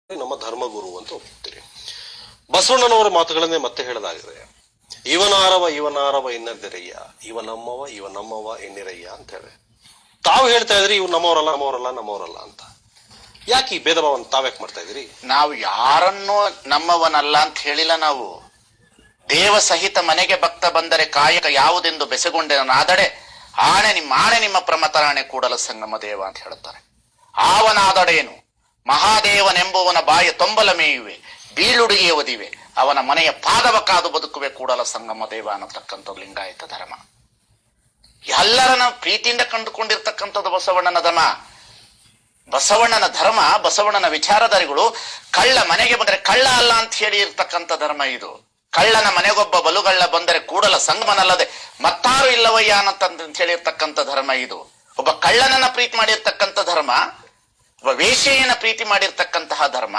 ನಮ್ಮ ಧರ್ಮಗುರು ಅಂತ ಒಪ್ತೀರಿ. ಬಸವಣ್ಣನವರ ಮಾತುಗಳನ್ನೇ ಮತ್ತೆ ಹೇಳಲಾಗಿದೆ. ಇವನಾರವ ಇನ್ನದಿರಯ್ಯ, ಇವ ನಮ್ಮವ ಎನ್ನಿರಯ್ಯ ಅಂತ ಹೇಳಿ ತಾವು ಹೇಳ್ತಾ ಇದ್ರಿ. ಇವ್ ನಮ್ಮವರಲ್ಲ ಅಂತ. ಯಾಕೆ ಈ ಭೇದ ಭಾವನ ತಾವ್ಯಾಕೆ ಮಾಡ್ತಾ ಇದ್ರಿ? ನಾವು ಯಾರನ್ನೂ ನಮ್ಮವನಲ್ಲ ಅಂತ ಹೇಳಿಲ್ಲ. ನಾವು ದೇವ ಸಹಿತ ಮನೆಗೆ ಭಕ್ತ ಬಂದರೆ ಕಾಯಕ ಯಾವುದೆಂದು ಬೆಸಗೊಂಡೆನಾದಡೆ ಆಣೆ ನಿಮ್ಮ ಪ್ರಮತರಾಣೆ ಕೂಡಲ ಸಂಗಮ ದೇವ ಅಂತ ಹೇಳ್ತಾರೆ. ಆವನಾದಡೇನು ಮಹಾದೇವನೆಂಬುವನ ಬಾಯ ತೊಂಬಲ ಮೇಯುವೆ, ಬೀಳುಡಿಗೆ ಒದಿವೆ, ಅವನ ಮನೆಯ ಪಾದವ ಕಾದು ಬದುಕುವೆ ಕೂಡಲ ಸಂಗಮ ದೇವ ಅನ್ನತಕ್ಕಂಥದ್ದು ಲಿಂಗಾಯತ ಧರ್ಮ. ಎಲ್ಲರನ್ನ ಪ್ರೀತಿಯಿಂದ ಕಂಡುಕೊಂಡಿರ್ತಕ್ಕಂಥದ್ದು ಬಸವಣ್ಣನ ಧರ್ಮ. ಬಸವಣ್ಣನ ವಿಚಾರಧಾರಿಗಳು ಕಳ್ಳ ಮನೆಗೆ ಬಂದರೆ ಕಳ್ಳ ಅಲ್ಲ ಅಂತ ಹೇಳಿ ಇರ್ತಕ್ಕಂಥ ಧರ್ಮ ಇದು. ಕಳ್ಳನ ಮನೆಗೊಬ್ಬ ಬಲುಗಳ್ಳ ಬಂದರೆ ಕೂಡಲ ಸಂಗಮನಲ್ಲದೆ ಮತ್ತಾರು ಇಲ್ಲವಯ್ಯ ಅಂತ ಹೇಳಿರ್ತಕ್ಕಂಥ ಧರ್ಮ ಇದು. ಒಬ್ಬ ಕಳ್ಳನನ್ನ ಪ್ರೀತಿ ಮಾಡಿರ್ತಕ್ಕಂಥ ಧರ್ಮ, ಒಬ್ಬ ವೇಶ್ಯೆಯನ್ನ ಪ್ರೀತಿ ಮಾಡಿರ್ತಕ್ಕಂತಹ ಧರ್ಮ.